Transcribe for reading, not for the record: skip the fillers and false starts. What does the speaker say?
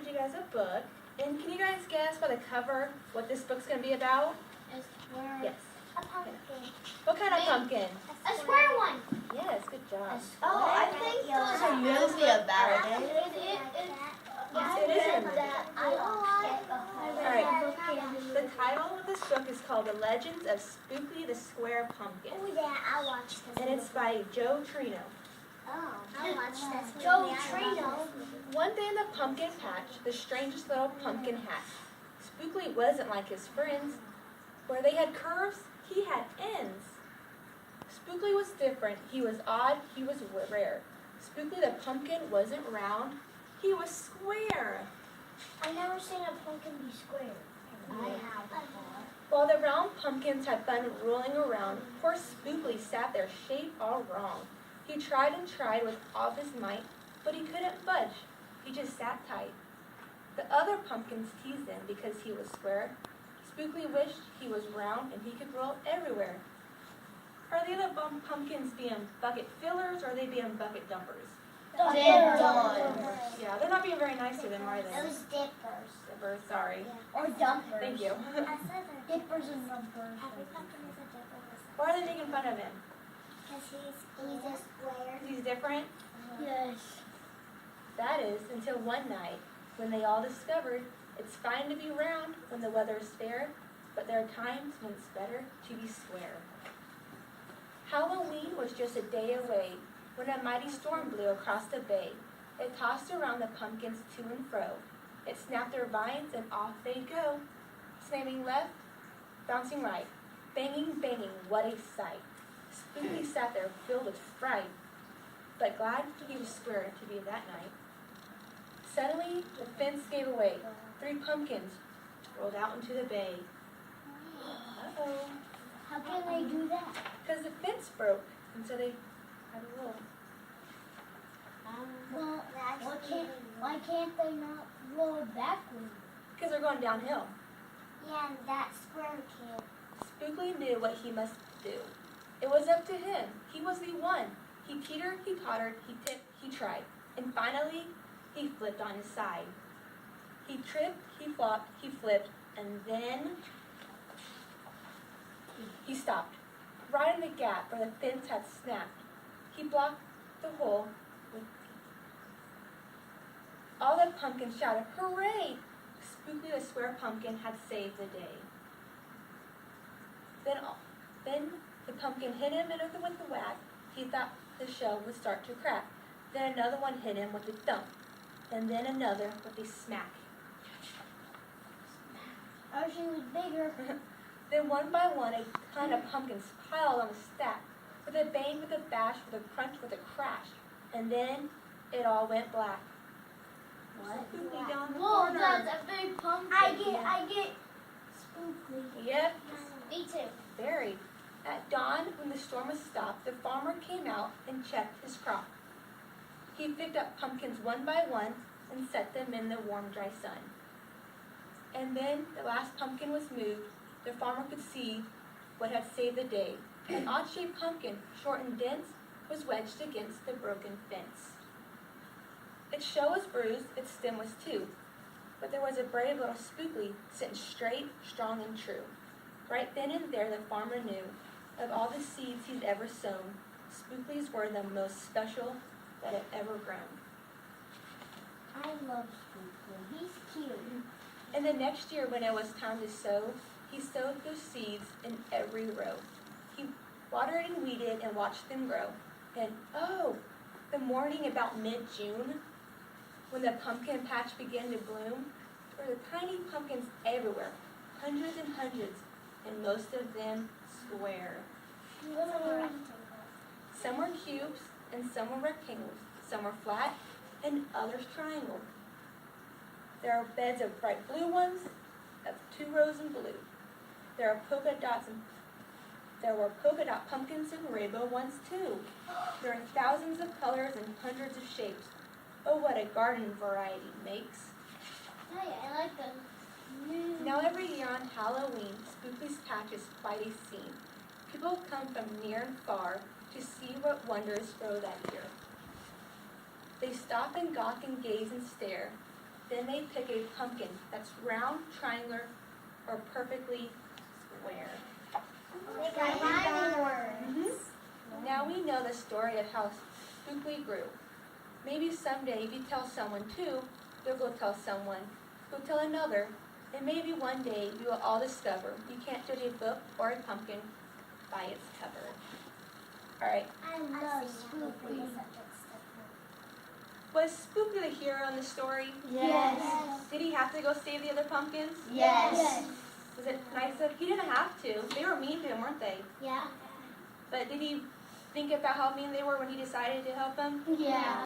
you guys a book. And can you guys guess by the cover what this book's going to be about? A square. Yes. A pumpkin. What kind of pumpkin? A square one. Yes, good job. Oh, I think there's a movie about it. It is. Alright. The title of this book is called The Legends of Spooky the Square Pumpkin. Oh yeah, I watched this. And it's by Joe Trino. Oh, I watched this. Joe Trino. One day in the pumpkin patch, the strangest little pumpkin hatched. Spookly wasn't like his friends. Where they had curves, he had ends. Spookly was different. He was odd. He was rare. Spookly the pumpkin wasn't round. He was square. I've never seen a pumpkin be square. I have before. While the round pumpkins had fun rolling around, poor Spookly sat there shaped all wrong. He tried and tried with all his might, but he couldn't budge. He just sat tight. The other pumpkins teased him because he was square. Spookly wished he was round and he could roll everywhere. Are the other pumpkins being bucket fillers or are they being bucket dumpers? Dippers. Yeah, they're not being very nice to them, are they? It was dippers. Dippers, sorry. Or dumpers. Thank you. I said that. Dippers and dumpers. Every pumpkin is a dipper. Why are they making fun of him? Because he's a square. He's different? Yes. That is, until one night, when they all discovered it's fine to be round when the weather is fair, but there are times when it's better to be square. Halloween was just a day away when a mighty storm blew across the bay. It tossed around the pumpkins to and fro. It snapped their vines and off they'd go, slamming left, bouncing right, banging, banging, what a sight. Spooky sat there filled with fright, but glad he was square to be that night. Suddenly, the fence gave away. 3 pumpkins rolled out into the bay. Uh-oh. How can they do that? Because the fence broke, and so they had to roll. Well, why can't they not roll backwards? Because they're going downhill. Yeah, and that square kid. Spookly knew what he must do. It was up to him. He was the one. He teetered, he tottered, he tipped, he tried. And finally, he flipped on his side. He tripped, he flopped, he flipped, and then he stopped, right in the gap where the fence had snapped. He blocked the hole with all the pumpkins shouted, "Hooray!" Spooky the square pumpkin had saved the day. Then the pumpkin hit him with the whack. He thought the shell would start to crack. Then another one hit him with a thump, and then another with a smack. Oh, she was bigger. Then one by one, a ton of pumpkins piled on a stack, with a bang, with a bash, with a crunch, with a crash, and then it all went black. What? Spooky down the Whoa, corner. that's a big pumpkin. I get spooky. Yep, Me too. very. At dawn, when the storm was stopped, the farmer came out and checked his crop. He picked up pumpkins one by one and set them in the warm, dry sun. And then the last pumpkin was moved. The farmer could see what had saved the day. An odd-shaped pumpkin, short and dense, was wedged against the broken fence. Its shell was bruised, its stem was too. But there was a brave little Spookly sitting straight, strong, and true. Right then and there the farmer knew, of all the seeds he'd ever sown, Spooklys were the most special that had ever grown. I love Spooky. He's cute. And the next year when it was time to sow, he sowed those seeds in every row. He watered and weeded and watched them grow. And oh, the morning about mid-June, when the pumpkin patch began to bloom, there were tiny pumpkins everywhere, hundreds and hundreds, and most of them square. Some were cubes and some were rectangles. Some were flat and others triangle. There are beds of bright blue ones, of 2 rows in blue. There were polka dot pumpkins and rainbow ones too. There are thousands of colors and hundreds of shapes. Oh, what a garden variety makes. Hey, I like them. Now every year on Halloween, Spookly's patch is quite a scene. People come from near and far to see what wonders grow that year. They stop and gawk and gaze and stare. Then they pick a pumpkin that's round, triangular, or perfectly square. They got rhyming words. Now we know the story of how Spookly grew. Maybe someday if you tell someone too, they'll go tell someone, go tell another, and maybe one day we will all discover you can't judge a book or a pumpkin by its cover. All right, I love spooky. was Spookly the hero in the story? Yes. Did he have to go save the other pumpkins? Yes. Was it nice of? He didn't have to. They were mean to him, weren't they? Yeah. But did he think about how mean they were when he decided to help them? Yeah.